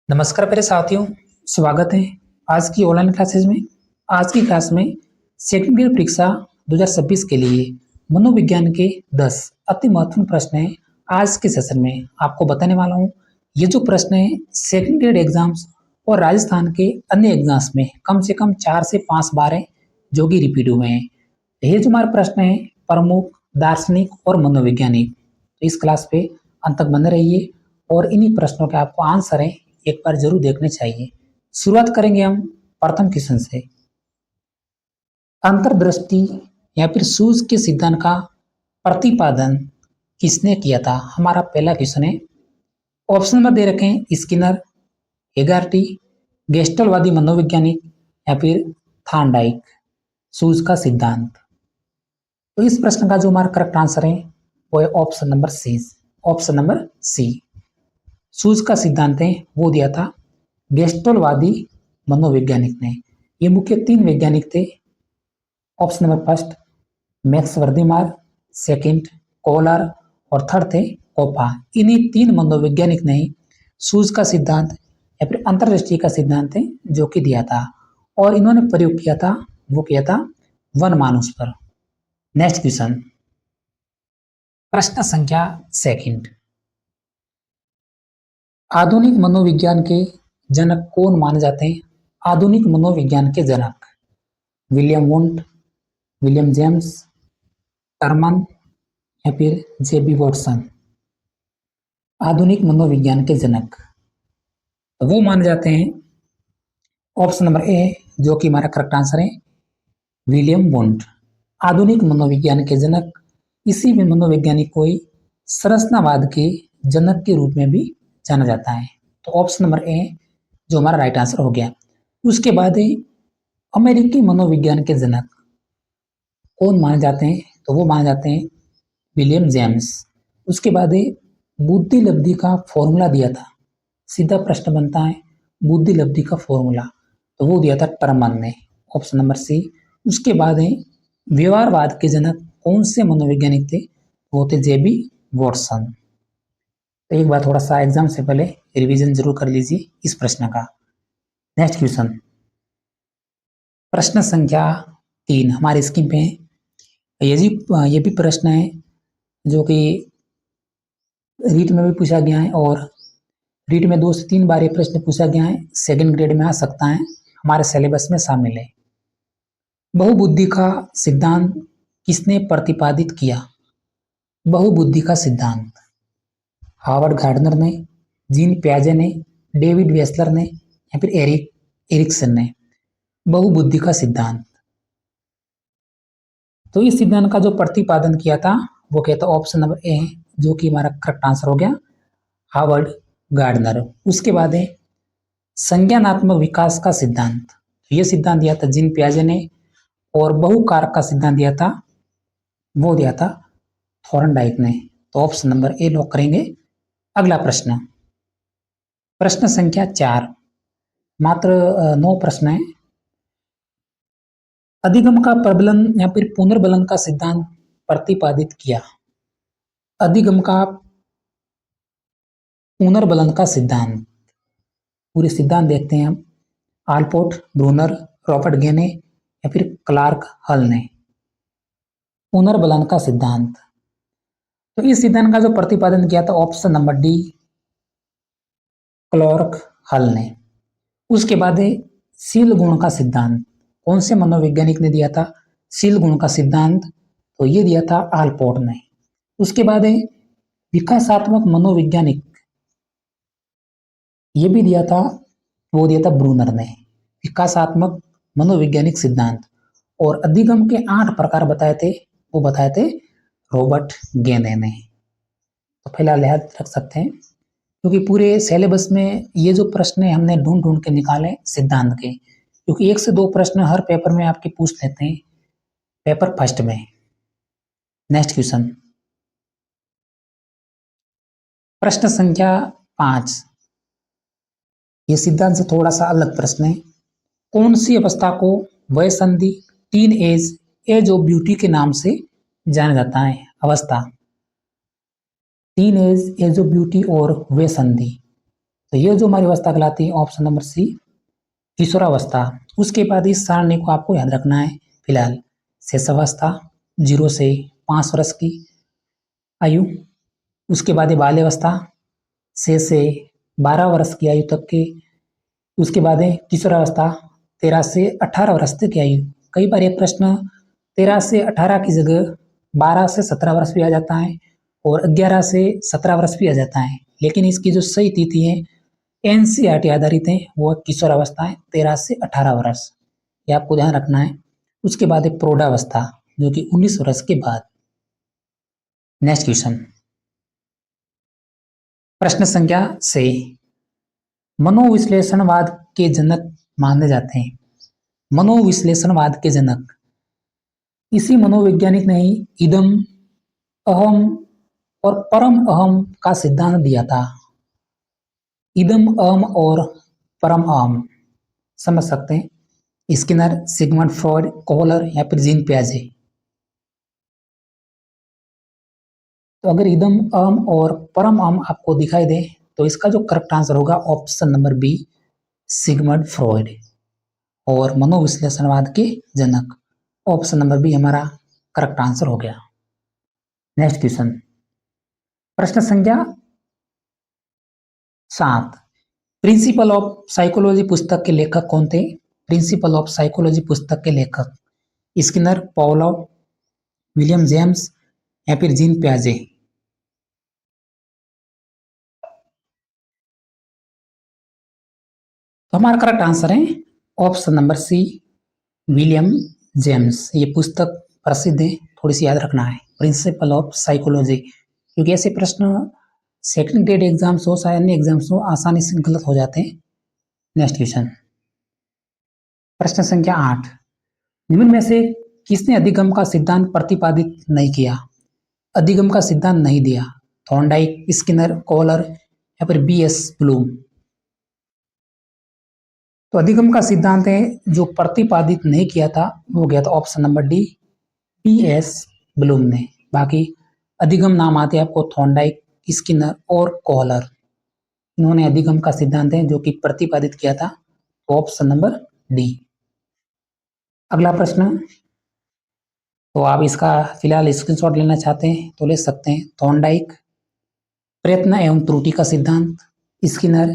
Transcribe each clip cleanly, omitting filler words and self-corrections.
नमस्कार प्यारे साथियों, स्वागत है आज की ऑनलाइन क्लासेज में। आज की क्लास में सेकंड ग्रेड परीक्षा 2026 के लिए मनोविज्ञान के 10 अति महत्वपूर्ण प्रश्न हैं। आज के सेशन में आपको बताने वाला हूँ। ये जो प्रश्न है सेकंड ग्रेड एग्जाम्स और राजस्थान के अन्य एग्जाम्स में कम से कम 4 से 5 बार है जो कि रिपीट हुए हैं। ये जो हमारे प्रश्न है प्रमुख, दार्शनिक और मनोवैज्ञानिक, तो इस क्लास पे अंत तक बने रहिए और इन्हीं प्रश्नों के आपको आंसर है एक बार जरूर देखने चाहिए। शुरुआत करेंगे हम प्रथम क्वेश्चन से। अंतर्दृष्टि या फिर सूझ के सिद्धांत का प्रतिपादन किसने किया था? हमारा पहला क्वेश्चन है। ऑप्शन में दे रखे हैं स्किनर, हेगार्टी, गेस्टलवादी मनोवैज्ञानिक या फिर थार्नडाइक। सूझ का सिद्धांत, तो इस प्रश्न का जो हमारा करेक्ट आंसर है वो है option number C. Option number C, सूझ का सिद्धांत है वो दिया था गेस्टलवादी मनोवैज्ञानिक ने। ये मुख्य 3 वैज्ञानिक थे। Option number first Max Wertheimer, second Kohler और थर्ड थे कोपा। इन्हीं 3 मनोवैज्ञानिक ने सूझ का सिद्धांत या फिर अंतर्दृष्टि का सिद्धांत है जो कि दिया था और इन्होंने प्रयोग किया था, वो किया था वन मानुष पर। नेक्स्ट क्वेश्चन, प्रश्न संख्या सेकंड। आधुनिक मनोविज्ञान के जनक कौन माने जाते हैं? आधुनिक मनोविज्ञान के जनक William Wundt, William James, Terman या फिर जेबी वॉटसन। आधुनिक मनोविज्ञान के जनक वो माने जाते हैं ऑप्शन नंबर ए, जो कि हमारा करेक्ट आंसर है विलियम वुंट। आधुनिक मनोविज्ञान के जनक, इसी में मनोवैज्ञानिक को ही संरचनावाद के जनक के रूप में भी जाना जाता है। तो ऑप्शन नंबर ए जो हमारा राइट आंसर हो गया। उसके बाद है अमेरिकी मनोविज्ञान के जनक कौन माने जाते हैं? तो वो माने जाते हैं विलियम जेम्स। उसके बाद है बुद्धि लब्धि का फॉर्मूला दिया था। सीधा प्रश्न बनता है बुद्धि लब्धि का फॉर्मूला, तो वो दिया था टर्मन ने। Option number C. उसके बाद है व्यवहारवाद के जनक कौन से मनोवैज्ञानिक थे? वो थे जेबी वॉटसन। तो एक बार थोड़ा सा एग्जाम से पहले रिवीजन जरूर कर लीजिए इस प्रश्न का। नेक्स्ट क्वेश्चन, प्रश्न संख्या 3 हमारे स्क्रीन पे है। ये भी प्रश्न है जो कि रीट में भी पूछा गया है और रीट में 2 से 3 बार ये प्रश्न पूछा गया है। सेकंड ग्रेड में आ सकता है, हमारे सिलेबस में शामिल है। बहुबुद्धि का सिद्धांत किसने प्रतिपादित किया? बहुबुद्धि का सिद्धांत हार्वर्ड गार्डनर ने, जीन पियाजे ने, डेविड वेसलर ने या फिर एरिक्सन ने। बहुबुद्धि का सिद्धांत, तो इस सिद्धांत का जो प्रतिपादन किया था वो क्या था? ऑप्शन नंबर ए जो कि हमारा करेक्ट आंसर हो गया हार्वर्ड गार्डनर। उसके बाद है संज्ञानात्मक विकास का सिद्धांत। ये सिद्धांत दिया था जीन पियाजे ने और बहुकारक का सिद्धांत दिया था, वो दिया था थॉर्नडाइक ने। तो ऑप्शन नंबर ए लॉक करेंगे। अगला प्रश्न, प्रश्न संख्या 4, मात्र 9 प्रश्न है। अधिगम का प्रबलन या फिर पुनर्बलन का सिद्धांत प्रतिपादित किया। अधिगम का पुनर्बलन का सिद्धांत, पूरे सिद्धांत देखते हैं हम। आल्पोर्ट, ब्रूनर, रॉबर्ट गेने या फिर क्लार्क हल ने। पुनर्बलन का सिद्धांत, तो इस सिद्धांत का जो प्रतिपादन किया था ऑप्शन नंबर डी क्लार्क हल ने। उसके बाद है शील गुण का सिद्धांत। कौन से मनोवैज्ञानिक ने दिया था शील गुण का सिद्धांत? तो ये दिया था आल्पोर्ट ने। उसके बाद है विकासात्मक मनोवैज्ञानिक, ये भी दिया था, वो दिया था ब्रूनर ने। विकासात्मक मनोवैज्ञानिक सिद्धांत और अधिगम के 8 प्रकार बताए थे, वो बताए थे रॉबर्ट गेने ने। तो फिलहाल याद रख सकते हैं क्योंकि पूरे सिलेबस में ये जो प्रश्न है हमने ढूंढ ढूंढ के निकाले सिद्धांत के, क्योंकि 1 से 2 प्रश्न हर पेपर में आपके पूछ लेते हैं, पेपर फर्स्ट में। नेक्स्ट क्वेश्चन, प्रश्न संख्या 5, ये सिद्धांत से थोड़ा सा अलग प्रश्न है। कौन सी अवस्था को वयसंधि, टीन एज ऑफ ब्यूटी के नाम से जाना जाता है? अवस्था टीन एज ऑफ ब्यूटी और वयसंधि। तो ये जो हमारी अवस्था कहलाती है ऑप्शन नंबर सी किशोरावस्था। उसके बाद इस सारणी को आपको याद रखना है। फिलहाल शेषावस्था 0 से 5 वर्ष की आयु, उसके बाद बाल्यावस्था 6 से 12 वर्ष की आयु तक की, उसके बाद है किशोरावस्था 13 से 18 वर्ष तक की आयु। कई बार ये प्रश्न 13 से 18 की जगह 12 से 17 वर्ष भी आ जाता है और 11 से 17 वर्ष भी आ जाता है, लेकिन इसकी जो सही तिथि है एनसीईआरटी आधारित है, वो किशोरावस्था है 13 से 18 वर्ष, ये आपको ध्यान रखना है। उसके बाद है प्रौढ़ावस्था जो कि 19 वर्ष के बाद। नेक्स्ट क्वेश्चन, प्रश्न संख्या 6, मनोविश्लेषणवाद के जनक माने जाते हैं। मनोविश्लेषणवाद के जनक, इसी मनोवैज्ञानिक ने ही इदम, अहम और परम अहम का सिद्धांत दिया था। इदम, अहम और परम अहम समझ सकते हैं। स्किनर, सिगमंड फ्रॉइड, कोहलर या फिर जीन पियाजे। तो अगर इदम, अहम और परम अहम आपको दिखाई दे तो इसका जो करेक्ट आंसर होगा option number B Sigmund Freud, और मनोविश्लेषणवाद के जनक ऑप्शन नंबर बी हमारा करेक्ट आंसर हो गया। नेक्स्ट क्वेश्चन, प्रश्न संख्या 7, प्रिंसिपल ऑफ साइकोलॉजी पुस्तक के लेखक कौन थे? प्रिंसिपल ऑफ साइकोलॉजी पुस्तक के लेखक स्किनर, पावलोव, विलियम जेम्स या फिर जीन पियाजे। तो हमारा करेक्ट आंसर है option number C William James. ये पुस्तक प्रसिद्ध है, थोड़ी सी याद रखना है, प्रिंसिपल ऑफ साइकोलॉजी, क्योंकि ऐसे प्रश्न सेकंड ग्रेड एग्जाम्स हो चाहे अन्य एग्जाम्स हो आसानी से गलत हो जाते हैं। नेक्स्ट क्वेश्चन, प्रश्न संख्या 8, निम्न में से किसने अधिगम का सिद्धांत प्रतिपादित नहीं किया? अधिगम का सिद्धांत नहीं दिया। थॉर्नडाइक, स्किनर, कोहलर या फिर बीएस ब्लूम। तो अधिगम का सिद्धांत है जो प्रतिपादित नहीं किया था वो गया था option number D BS Bloom ने। बाकी अधिगम नाम आते हैं आपको थॉर्नडाइक, स्किनर और कोहलर, इन्होंने अधिगम का सिद्धांत है जो कि प्रतिपादित किया था, ऑप्शन नंबर डी। अगला प्रश्न, तो आप इसका फिलहाल स्क्रीनशॉट लेना चाहते हैं तो ले सकते हैं। थॉर्नडाइक प्रयत्न एवं त्रुटि का सिद्धांत, स्किनर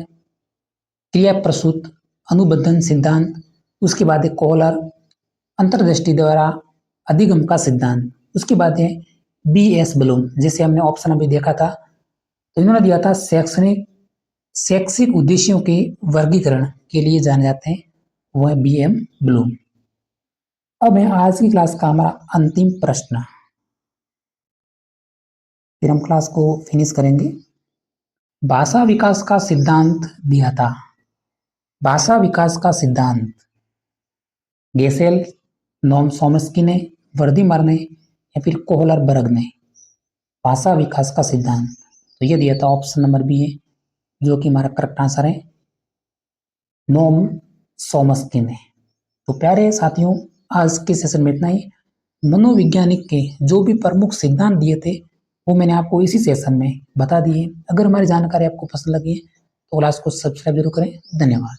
क्रिया प्रसूत अनुबंधन सिद्धांत, उसके बाद है कोहलर अंतर्दृष्टि द्वारा अधिगम का सिद्धांत, उसके बाद है बीएस ब्लूम, जैसे हमने ऑप्शन अभी देखा था तो इन्होंने दिया था शैक्षिक उद्देश्यों के वर्गीकरण के लिए जाने जाते हैं, वो है बीएम ब्लूम। अब है आज की क्लास का हमारा अंतिम प्रश्न, फिर हम क्लास को फिनिश करेंगे। भाषा विकास का सिद्धांत दिया था। भाषा विकास का सिद्धांत गेसेल, नोम चॉम्स्की ने, वर्दीमर ने या फिर कोहलर बर्ग ने। भाषा विकास का सिद्धांत तो ये दिया था ऑप्शन नंबर बी है जो कि हमारा करेक्ट आंसर है, नोम चॉम्स्की ने। तो प्यारे साथियों, आज के सेशन में इतना ही। मनोवैज्ञानिक के जो भी प्रमुख सिद्धांत दिए थे वो मैंने आपको इसी सेशन में बता दिए। अगर हमारी जानकारी आपको पसंद लगी है तो क्लास को सब्सक्राइब जरूर करें। धन्यवाद।